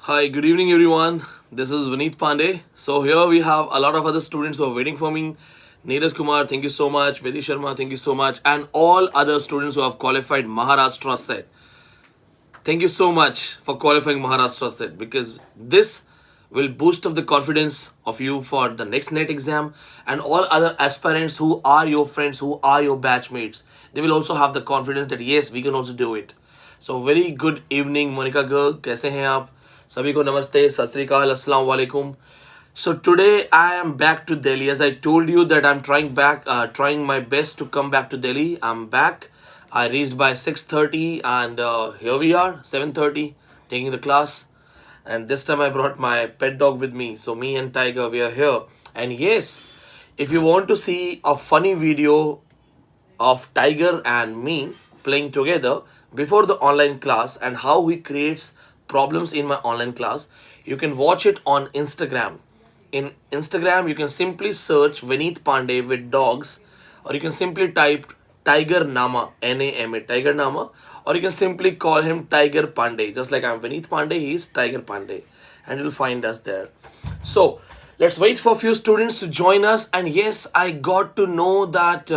Hi, good evening everyone. This is Vineet Pandey. So here we have a lot of other students who are waiting for me. Neeraj Kumar, thank you so much. Vedi Sharma, thank you so much. And all other students who have qualified Maharashtra set. Thank you so much for qualifying Maharashtra set because this will boost up the confidence of you for the next NET exam and all other aspirants who are your friends, who are your batchmates. They will also have the confidence that yes, we can also do it. So very good evening, Monica girl. कैसे हैं आप? सभी को नमस्ते, सत श्री अकाल, अस्सलाम वालेकुम. So today I am back to Delhi. As I told you that I'm trying my best to come back to Delhi. I'm back. I reached by 6:30 and here we are, 7:30, taking the class. And this time I brought my pet dog with me. So me and Tiger, we are here. And yes, if you want to see a funny video of Tiger and me playing together before the online class and how he creates problems in my online class, you can watch it on Instagram. In Instagram, you can simply search Vineet Pandey with dogs, or you can simply type Tiger Nama, Nama, Tiger Nama, or you can simply call him Tiger Pandey. Just like I'm Vineet Pandey, he's Tiger Pandey, and you'll find us there. So let's wait for a few students to join us. And yes, I got to know that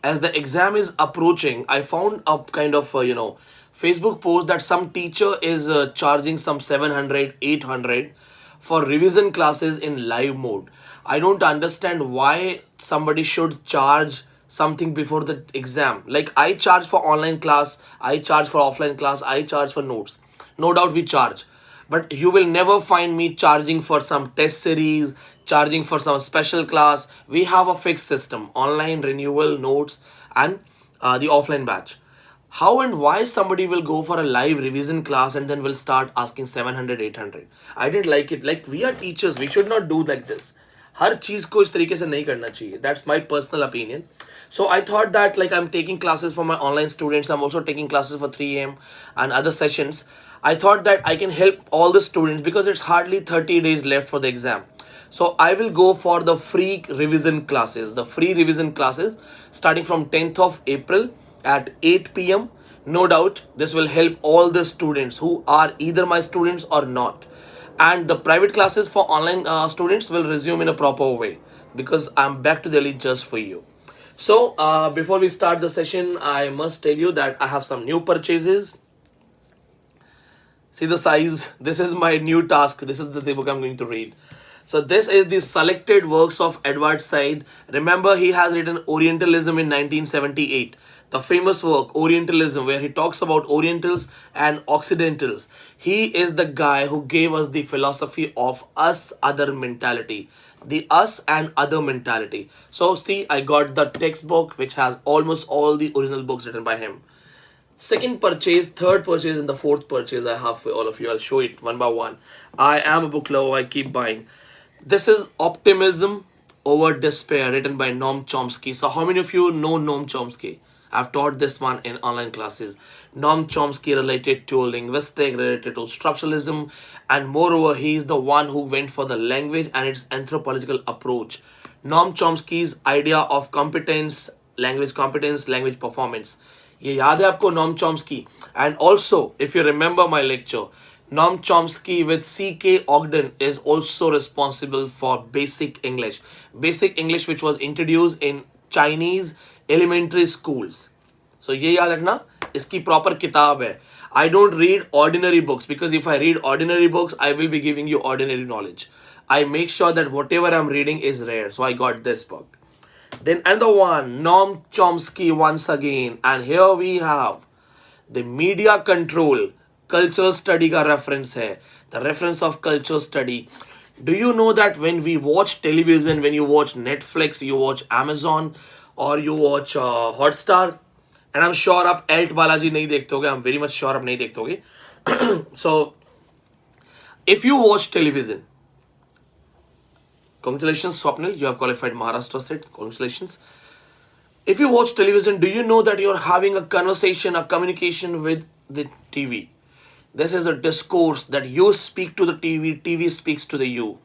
as the exam is approaching, I found a kind of Facebook post that some teacher is charging some 700, 800 for revision classes in live mode. I don't understand why somebody should charge something before the exam. Like I charge for online class, I charge for offline class, I charge for notes. No doubt we charge. But you will never find me charging for some test series, charging for some special class. We have a fixed system, online renewal, notes, and the offline batch. How and why somebody will go for a live revision class and then will start asking 700, 800? I didn't like it. Like we are teachers, we should not do like this. हर चीज को इस तरीके से नहीं करना चाहिए. That's my personal opinion. So I thought that like I'm taking classes for my online students, I'm also taking classes for 3am and other sessions. I thought that I can help all the students because it's hardly 30 days left for the exam. So I will go for the free revision classes. The free revision classes starting from 10th of April at 8 p.m. No doubt this will help all the students who are either my students or not. And the private classes for online students will resume in a proper way because I'm back to Delhi just for you. So before we start the session, I must tell you that I have some new purchases. See the size. This is my new task. This is the book I'm going to read. So this is the selected works of Edward Said. Remember, he has written Orientalism in 1978. The famous work, Orientalism, where he talks about Orientals and Occidentals. He is the guy who gave us the philosophy of us-other mentality. The us and other mentality. So see, I got the textbook which has almost all the original books written by him. Second purchase, third purchase, and the fourth purchase I have for all of you. I'll show it one by one. I am a book lover. I keep buying. This is Optimism Over Despair, written by Noam Chomsky. So how many of you know Noam Chomsky? I've taught this one in online classes. Noam Chomsky related to linguistics, related to structuralism, and moreover, he is the one who went for the language and its anthropological approach. Noam Chomsky's idea of competence, language performance. ये याद है आपको Noam Chomsky? And also, if you remember my lecture, Noam Chomsky with C.K. Ogden is also responsible for Basic English. Basic English which was introduced in Chinese elementary schools. So ये याद रखना, इसकी proper किताब है. I don't read ordinary books because if I read ordinary books, I will be giving you ordinary knowledge. I make sure that whatever I'm reading is rare. So I got this book. Then another one, Noam Chomsky once again. And here we have the media control. Cultural study का reference है. The reference of cultural study. Do you know that when we watch television, when you watch Netflix, you watch Amazon, or you watch Hotstar, and I'm sure आप Alt Balaji नहीं देखते होगे. I'm very much sure आप नहीं देखते होगे. So, if you watch television, congratulations, Swapnil, you have qualified Maharashtra set. Congratulations. If you watch television, do you know that you're having a conversation, a communication with the TV? This is a discourse that you speak to the TV, TV speaks to the you.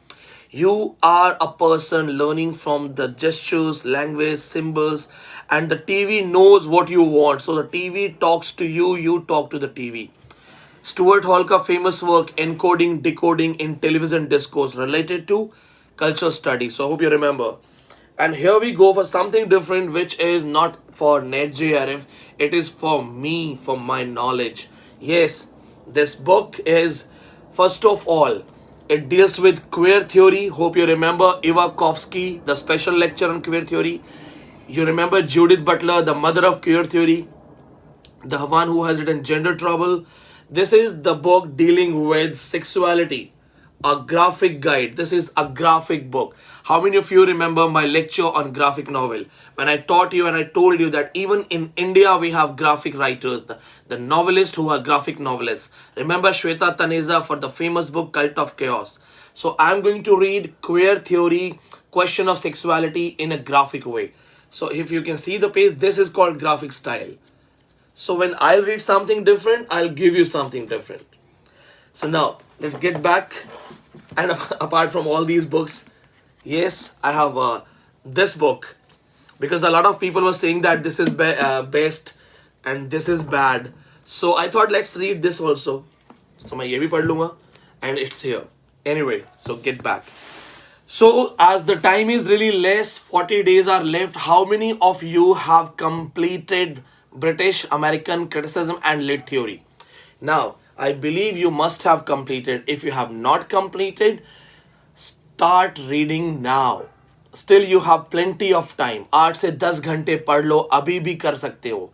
You are a person learning from the gestures, language, symbols, and the TV knows what you want. So the TV talks to you, you talk to the TV. Stuart Hall का famous work Encoding Decoding in Television Discourse related to culture studies. So I hope you remember. And here we go for something different, which is not for net JRF. It is for me, for my knowledge. Yes, this book is, first of all, it deals with queer theory. Hope you remember Ivakovsky, the special lecture on queer theory. You remember Judith Butler, the mother of queer theory, the one who has written Gender Trouble. This is the book dealing with sexuality, a graphic guide. This is a graphic book. How many of you remember my lecture on graphic novel? When I taught you and I told you that even in India we have graphic writers, the novelists who are graphic novelists. Remember Shweta Taneza for the famous book Cult of Chaos. So I'm going to read queer theory, question of sexuality in a graphic way. So if you can see the page, this is called graphic style. So when I read something different, I'll give you something different. So now let's get back. And apart from all these books, yes, I have this book, because a lot of people were saying that this is best and this is bad. So I thought let's read this also. So मैं ये भी पढ़ लूँगा, and it's here. Anyway, so get back. So as the time is really less, 40 days are left. How many of you have completed British American criticism and lit theory? Now, I believe you must have completed. If you have not completed, start reading now. Still you have plenty of time. 8 से 10 घंटे पढ़ लो, अभी भी कर सकते हो.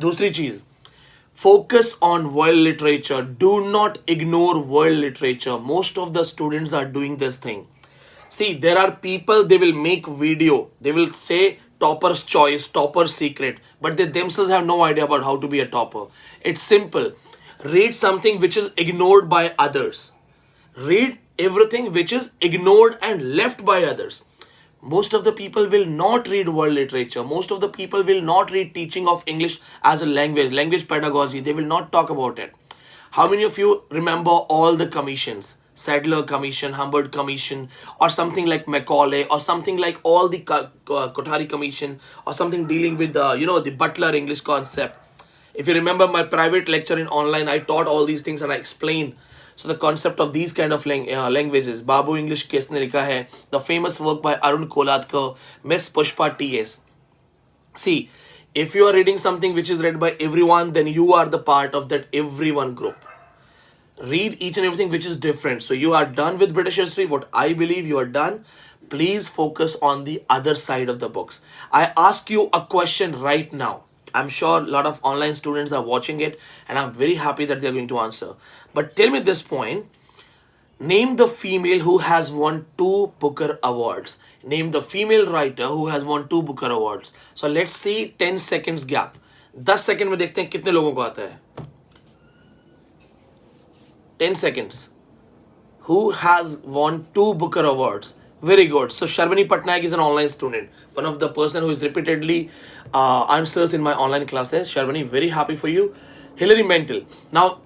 दूसरी चीज, focus on world literature. Do not ignore world literature. Most of the students are doing this thing. See, there are people, they will make video. They will say topper's choice, topper's secret, but they themselves have no idea about how to be a topper. It's simple. Read something which is ignored by others. Read everything which is ignored and left by others. Most of the people will not read world literature. Most of the people will not read teaching of English as a language pedagogy. They will not talk about it. How many of you remember all the commissions? Sadler Commission, Humbert Commission, or something like Macaulay, or something like all the Kothari Commission, or something dealing with the Butler English concept. If you remember my private lecture in online, I taught all these things and I explained. So the concept of these kind of languages, Babu English किसने लिखा है, the famous work by Arun Kolatkar, Miss Pushpa T.S. See, if you are reading something which is read by everyone, then you are the part of that everyone group. Read each and everything which is different. So you are done with British history. What I believe you are done. Please focus on the other side of the books. I ask you a question right now. I'm sure a lot of online students are watching it and I'm very happy that they're going to answer. But tell me this point. Name the female who has won 2 Booker Awards. Name the female writer who has won 2 Booker Awards. So let's see 10 seconds gap. 10 second में देखते हैं कितने लोगों को आता है. 10 seconds. Who has won 2 Booker Awards? Very good. So Sharmini Patnaik is an online student. One of the person who is repeatedly answers in my online classes. Sharmini, very happy for you. Hilary Mantel. Now,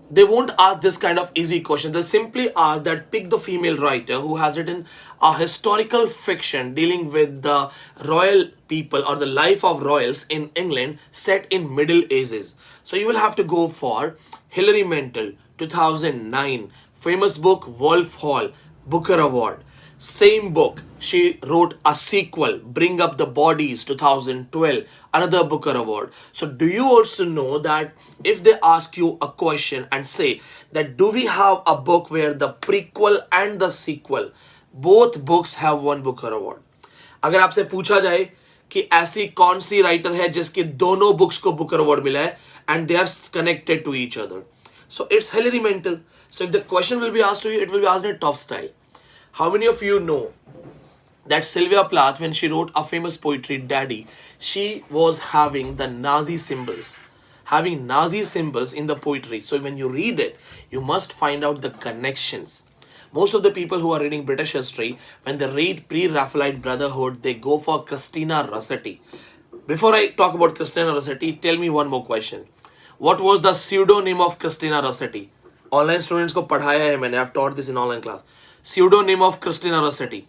they won't ask this kind of easy question. They'll simply ask that pick the female writer who has written a historical fiction dealing with the royal people or the life of royals in England set in Middle Ages. So you will have to go for Hilary Mantel, 2009. Famous book, Wolf Hall, Booker Award. Same book, she wrote a sequel, Bring Up the Bodies, 2012, another Booker Award. So do you also know that if they ask you a question and say that do we have a book where the prequel and the sequel, both books have won Booker Award? अगर आपसे पूछा जाए कि ऐसी कौन सी writer है जिसके दोनों बुक्स को बुकर अवार्ड मिला है and they are connected to each other. So it's Hilary Mantel. So if the question will be asked to you, it will be asked in a tough style. How many of you know that Sylvia Plath, when she wrote a famous poetry, Daddy, she was having the Nazi symbols. Having Nazi symbols in the poetry. So when you read it, you must find out the connections. Most of the people who are reading British history, when they read pre-Raphaelite Brotherhood, they go for Christina Rossetti. Before I talk about Christina Rossetti, tell me one more question. What was the pseudonym of Christina Rossetti? Online students को पढ़ाया है मैंने. I've taught this in online class. Pseudonym of Christina Rossetti.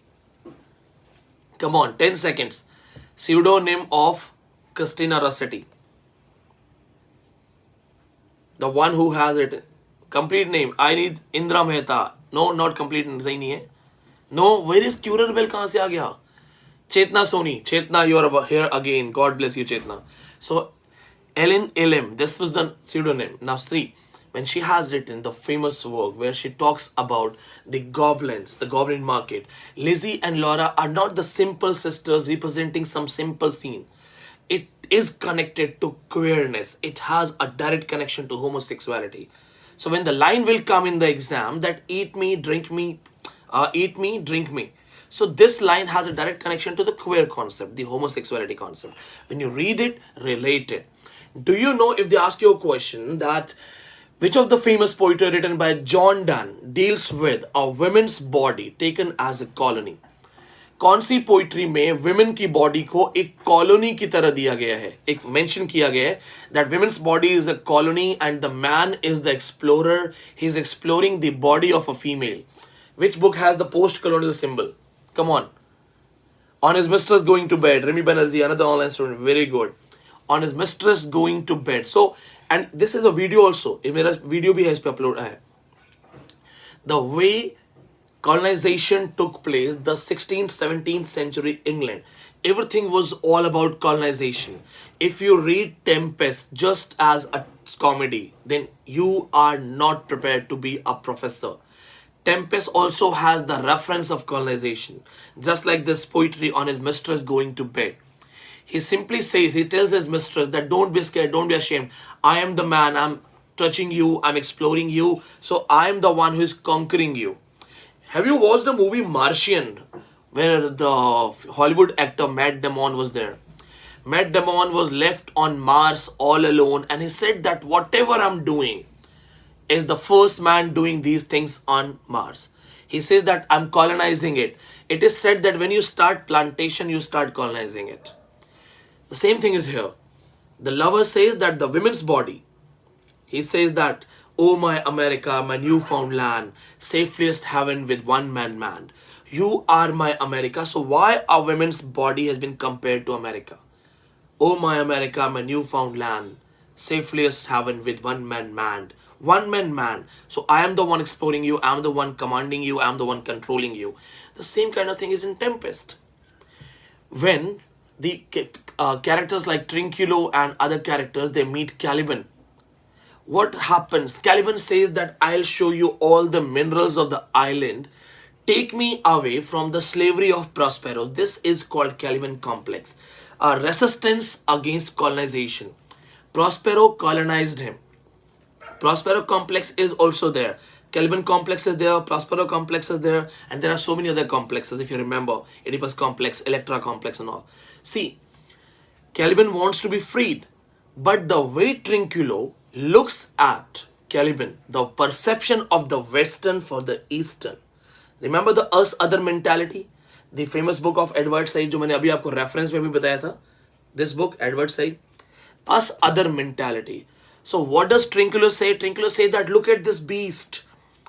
Come on, 10 seconds. Pseudonym of Christina Rossetti. The one who has it. complete name. I need Indra Mehta. No, not complete. सही नहीं है. No, where is Currer Bell? कहाँ से आ गया? Chetna Soni. Chetna, you are here again. God bless you, Chetna. So, Ellen Elam, this was the pseudonym. Now, Sri, when she has written the famous work where she talks about the goblins, the goblin market, Lizzie and Laura are not the simple sisters representing some simple scene. It is connected to queerness. It has a direct connection to homosexuality. So when the line will come in the exam that eat me, drink me, drink me. So this line has a direct connection to the queer concept, the homosexuality concept. When you read it, relate it. Do you know, if they ask you a question that which of the famous poetry written by John Donne deals with a woman's body taken as a colony? कौन सी poetry में women की body को एक colony की तरह दिया गया है, एक मेंशन किया गया है that women's body is a colony and the man is the explorer, he is exploring the body of a female. Which book has the post-colonial symbol? Come on. On his mistress going to bed. Remy Banerjee, another online student. Very good. On his mistress going to bed. So, and this is a video also. ये मेरा video भी है, इस पे upload है. The way colonization took place, the 16th, 17th century England. Everything was all about colonization. If you read Tempest just as a comedy, then you are not prepared to be a professor. Tempest also has the reference of colonization, just like this poetry on his mistress going to bed. He simply says, he tells his mistress that don't be scared, don't be ashamed. I am the man, I'm touching you, I'm exploring you, so I am the one who is conquering you. Have you watched the movie Martian, where the Hollywood actor Matt Damon was there? Matt Damon was left on Mars all alone, and he said that whatever I'm doing is the first man doing these things on Mars. He says that I'm colonizing it. It is said that when you start plantation, you start colonizing it. The same thing is here. The lover says that the women's body, he says that, oh my America, my newfound land, safest heaven with one man manned. You are my America. So why a women's body has been compared to America? Oh my America, my newfound land, safest heaven with one man manned. One man man. So I am the one exploring you, I am the one commanding you, I am the one controlling you. The same kind of thing is in Tempest. When the characters like Trinculo and other characters, they meet Caliban. What happens? Caliban says that I'll show you all the minerals of the island. Take me away from the slavery of Prospero. This is called Caliban complex. A resistance against colonization. Prospero colonized him. Prospero complex is also there. Caliban complex is there, Prospero complex is there, and there are so many other complexes if you remember. Oedipus complex, Electra complex and all. See, Caliban wants to be freed, but the way Trinculo looks at Caliban, the perception of the Western for the Eastern. Remember the us other mentality? The famous book of Edward Said, जो मैंने अभी आपको reference में भी बताया था. This book, Edward Said. Us other mentality. So what does Trinculo say? Trinculo says that look at this beast.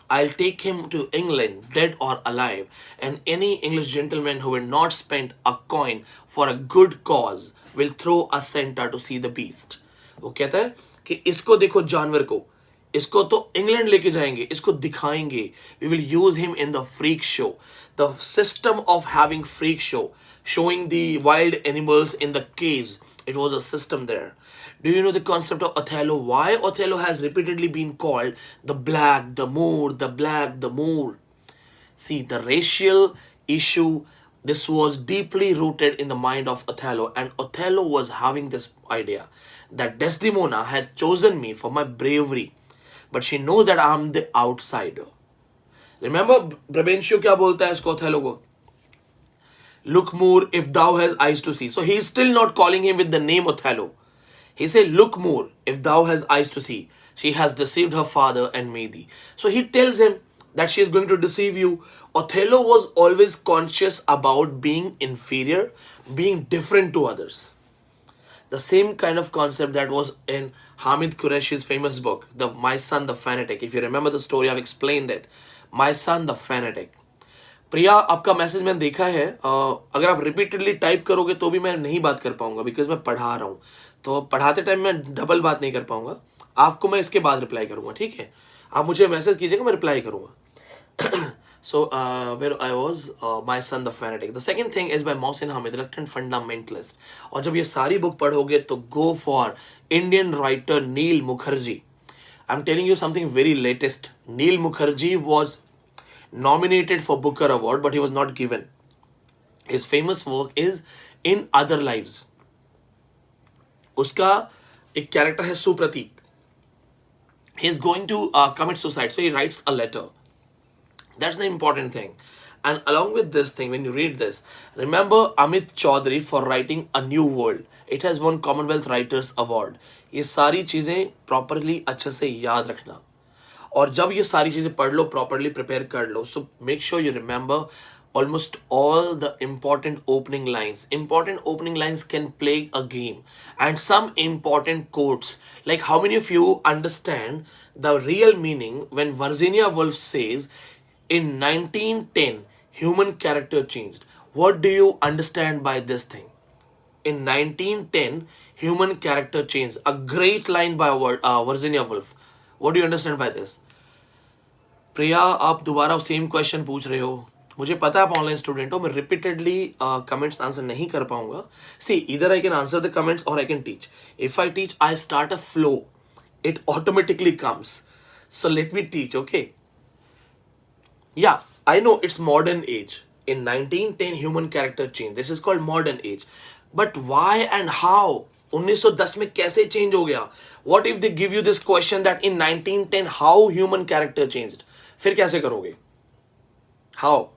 I'll take him to England, dead or alive. And any English gentleman who will not spend a coin for a good cause will throw a center to see the beast. वो कहता है कि इसको देखो जानवर को, इसको तो इंग्लैंड लेके जाएंगे, इसको दिखाएंगे. We will use him in the freak show. The system of having freak show, showing the wild animals in the cage. It was a system there. Do you know the concept of Othello? Why Othello has repeatedly been called the black, the Moor, the black, the Moor? See, the racial issue, this was deeply rooted in the mind of Othello. And Othello was having this idea that Desdemona had chosen me for my bravery. But she knows that I am the outsider. Remember, Brabantio क्या बोलता है इसको Othello को? Look, Moor, if thou hast eyes to see. So he is still not calling him with the name Othello. He said, look, Moor, if thou hast eyes to see. She has deceived her father and me thee. So he tells him that she is going to deceive you. Othello was always conscious about being inferior, being different to others. The same kind of concept that was in Hamid Qureshi's famous book, My Son the Fanatic. If you remember the story, I've explained it. My Son the Fanatic. प्रिया, आपका message मैंने देखा है. अगर आप repeatedly type करोगे तो भी मैं नहीं बात कर पाऊंगा बिकॉज मैं पढ़ा रहा हूँ. तो पढ़ाते टाइम मैं डबल बात नहीं कर पाऊंगा. आपको मैं इसके बाद रिप्लाई करूंगा, ठीक है? आप मुझे मैसेज कीजिएगा, मैं रिप्लाई करूँगा. So, where I was, My Son the Fanatic. The second thing is by Mohsin Hamid, Reluctant Fundamentalist. और जब ये सारी बुक पढ़ोगे तो go for Indian writer Neil Mukherjee. I'm telling you something very latest. Neil Mukherjee was nominated for Booker Award, but he was not given. His famous work is In Other Lives. उसका एक character है Supratik. He is going to commit suicide, so he writes a letter. That's the important thing. And along with this thing, when you read this, remember Amit Chaudhary for writing A New World. It has won Commonwealth Writers Award. ये सारी चीज़ें properly अच्छे से याद रखना. और जब ये सारी चीज़ें पढ़ लो, properly prepare कर लो, so make sure you remember almost all the important opening lines. Important opening lines can play a game. And some important quotes. Like how many of you understand the real meaning when Virginia Woolf says, in 1910, human character changed. What do you understand by this thing? In 1910, human character changed. A great line by Virginia Woolf. What do you understand by this? प्रिया, आप दोबारा same question पूछ रहे हो. मुझे पता है आप online student हो, मैं रिपीटेडली कमेंट्स आंसर नहीं कर पाऊंगा. सी इधर I can answer the comments और I can teach. If I teach, I start a flow. It automatically comes. So let me teach, okay? Yeah, I know it's modern age. In 1910, human character change. This is called modern age. But why and how? 1910 में कैसे change हो गया? What if they give you this question that in 1910, how human character changed? फिर कैसे करोगे? How?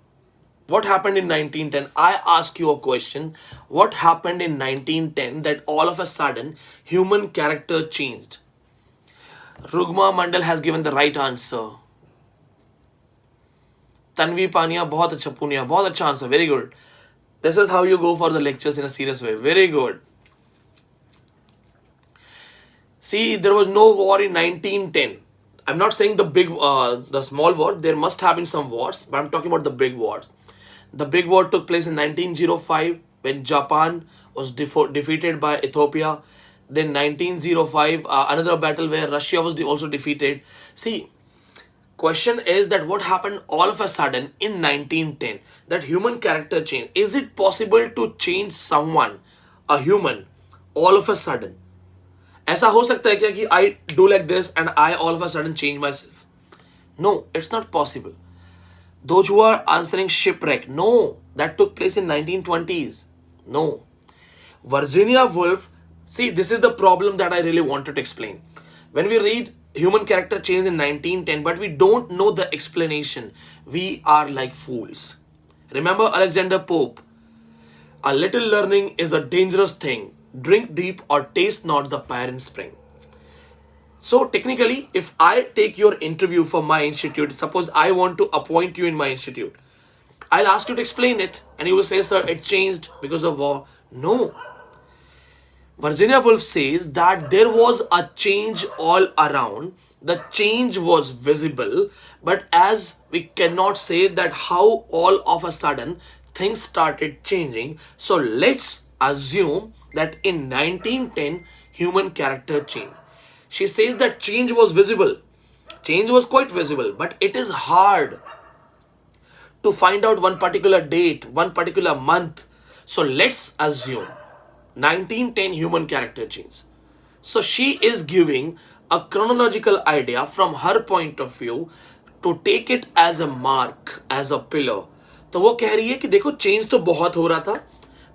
What happened in 1910? I ask you a question. What happened in 1910 that all of a sudden human character changed? Rugma Mandal has given the right answer. Tanvi Pania, बहुत अच्छा. Punia, बहुत अच्छा answer. Very good. This is how you go for the lectures in a serious way. Very good. See, there was no war in 1910. I'm not saying the small war. There must have been some wars, but I'm talking about the big wars. The big war took place in 1905 when Japan was defeated by Ethiopia. Then 1905, another battle where Russia was also defeated. See, question is that what happened all of a sudden in 1910? That human character change. Is it possible to change someone, a human, all of a sudden? ऐसा हो सकता है क्या कि I do like this and I all of a sudden change myself? No, it's not possible. Those who are answering shipwreck, no, that took place in 1920s. No. Virginia Woolf, see, this is the problem that I really wanted to explain. When we read human character change in 1910, but we don't know the explanation, we are like fools. Remember Alexander Pope? A little learning is a dangerous thing. Drink deep or taste not the parent spring. So technically, if I take your interview for my institute, suppose I want to appoint you in my institute, I'll ask you to explain it and you will say, sir, it changed because of war. No. Virginia Woolf says that there was a change all around. The change was visible, but as we cannot say that how all of a sudden things started changing, so let's assume that in 1910 human character changed. She says that change was visible. Change was quite visible, but it is hard to find out one particular date, one particular month. So let's assume 1910 human character change. So she is giving a chronological idea from her point of view to take it as a mark, as a pillar. तो वो कह रही है कि देखो change तो बहुत हो रहा था,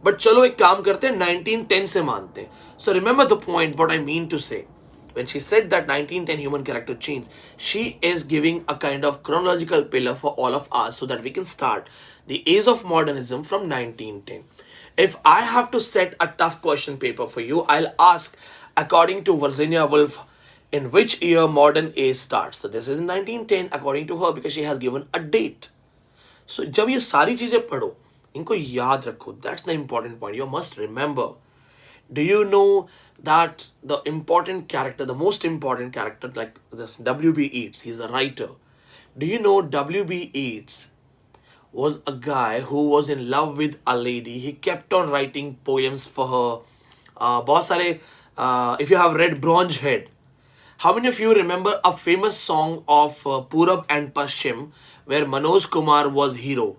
बट चलो एक काम करते हैं 1910 से मानते हैं. So remember the point what I mean to say. When she said that 1910 human character change, she is giving a kind of chronological pillar for all of us so that we can start the age of modernism from 1910. If I have to set a tough question paper for you, I'll ask according to Virginia Woolf, in which year modern age starts. So this is in 1910 according to her because she has given a date. So जब ये सारी चीजें पढ़ो, इनको याद रखो. That's the important point. You must remember. Do you know that the important character, the most important character, like this W.B. Yeats, he's a writer. Do you know W.B. Yeats was a guy who was in love with a lady. He kept on writing poems for her. बहुत सारे, if you have read Bronze Head, How many of you remember a famous song of Purab and Paschim where Manoj Kumar was hero?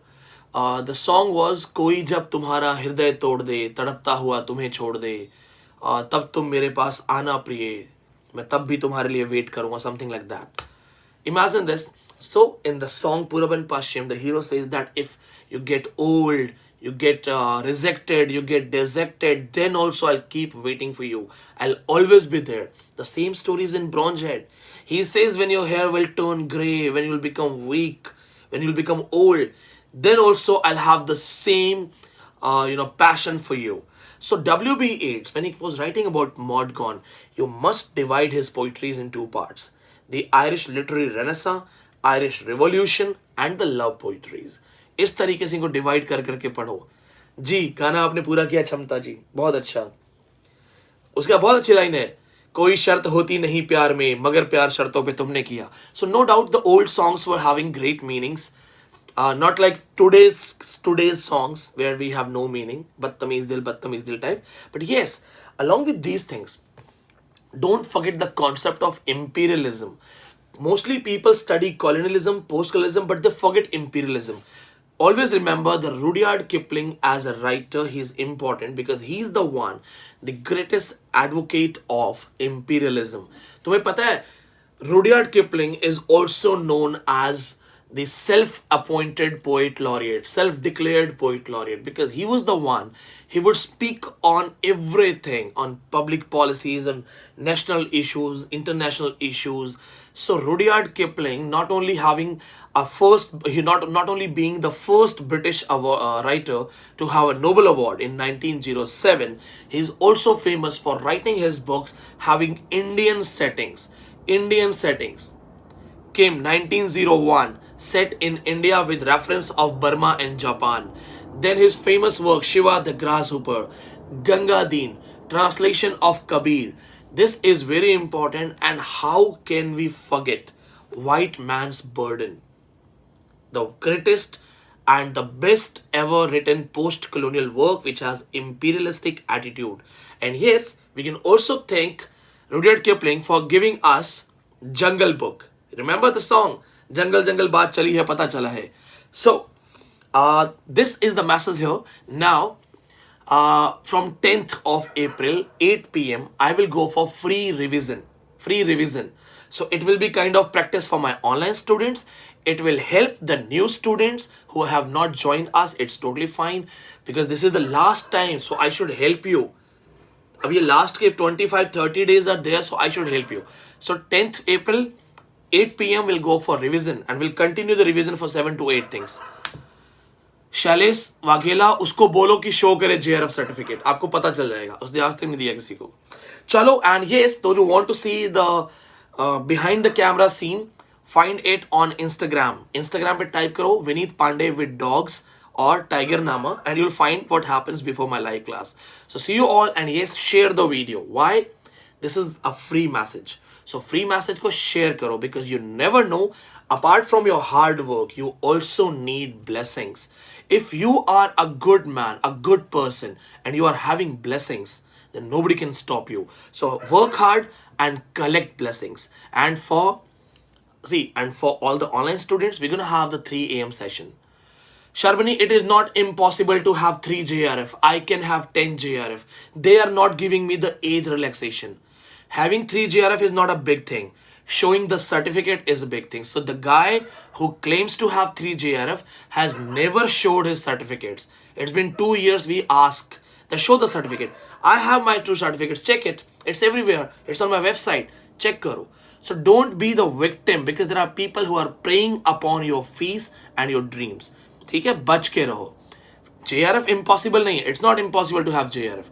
The song was कोई जब तुम्हारा हृदय तोड़ दे तड़पता हुआ तुम्हें छोड़ दे तब तुम मेरे पास आना प्रिय मैं तब भी तुम्हारे लिए वेट करूंगा, something like that. Imagine this. So in the song Purab and Paschim, the hero says that if you get old, you get rejected, you get dejected, then also I'll keep waiting for you. I'll always be there. The same story is in Bronzehead. He says when your hair will turn gray, when you'll become weak, when you'll become old, then also I'll have the same passion for you. So W.B. Yeats, when he was writing about Maudgon, you must divide his poetries in two parts: the Irish literary renaissance, Irish revolution, and the love poetries. इस तरीके से इनको divide कर करके पढ़ो जी. गाना आपने पूरा किया क्षमता जी, बहुत अच्छा. उसका बहुत अच्छी लाइन है, कोई शर्त होती नहीं प्यार में मगर प्यार शर्तों पे तुमने किया. So no doubt the old songs were having great meanings. Not like today's songs where we have no meaning, badtameez dil type. But yes, along with these things, don't forget the concept of imperialism. Mostly people study colonialism, post-colonialism, but they forget imperialism. Always remember the Rudyard Kipling as a writer. He's important because he's the one, the greatest advocate of imperialism. तुम्हें पता है, Rudyard Kipling is also known as the self-appointed poet laureate, self-declared poet laureate, because he was the one, he would speak on everything, on public policies, on national issues, international issues. So Rudyard Kipling, not only having a first, he not only being the first British writer to have a Nobel Award in 1907, he is also famous for writing his books having Indian settings. Indian settings. Came 1901, set in India with reference of Burma and Japan. Then his famous work Shiva the Grasshopper, Ganga Deen, translation of Kabir. This is very important, and how can we forget White Man's Burden? The greatest and the best ever written post-colonial work which has imperialistic attitude. And yes, we can also thank Rudyard Kipling for giving us Jungle Book. Remember the song? Jungle Jungle Baat Chali Hai Pata Chala Hai. So, this is the message here. Now, from 10th of April, 8 p.m., I will go for free revision. Free revision. So, it will be kind of practice for my online students. It will help the new students who have not joined us. It's totally fine because this is the last time. So, I should help you. अब ये last के 25-30 days are there, so I should help you. So 10th April, 8 p.m. we'll go for revision and we'll continue the revision for 7 to 8 things. Shailesh Vaghela, उसको बोलो कि show करे JRF certificate, आपको पता चल जाएगा, उसने आज तक नहीं दिया किसी को. चलो, and yes, those who want to see the behind the camera scene, find it on Instagram. Instagram पे type करो Vineet Pandey with dogs or Tiger Nama, and you'll find what happens before my live class. So see you all, and yes, share the video. Why? This is a free message. So free message को share करो because you never know. Apart from your hard work, you also need blessings. If you are a good man, a good person, and you are having blessings, then nobody can stop you. So work hard and collect blessings. And for all the online students, we're gonna have the 3 a.m. session. Sharbani, it is not impossible to have 3 JRF. I can have 10 JRF. They are not giving me the age relaxation. Having 3 JRF is not a big thing. Showing the certificate is a big thing. So the guy who claims to have 3 JRF has never showed his certificates. It's been 2 years we ask that show the certificate. I have my 2 certificates. Check it. It's everywhere. It's on my website. Check karo. So don't be the victim because there are people who are preying upon your fees and your dreams. ठीक है, बच के रहो. JRF impossible नहीं है. It's not impossible to have JRF.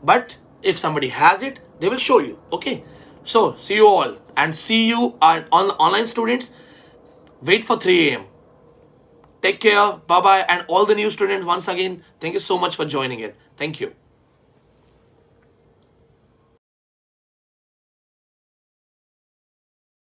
But if somebody has it, they will show you. Okay. So see you all and see you on online students. Wait for 3 a.m. Take care. Bye bye. And all the new students, once again, thank you so much for joining it. Thank you.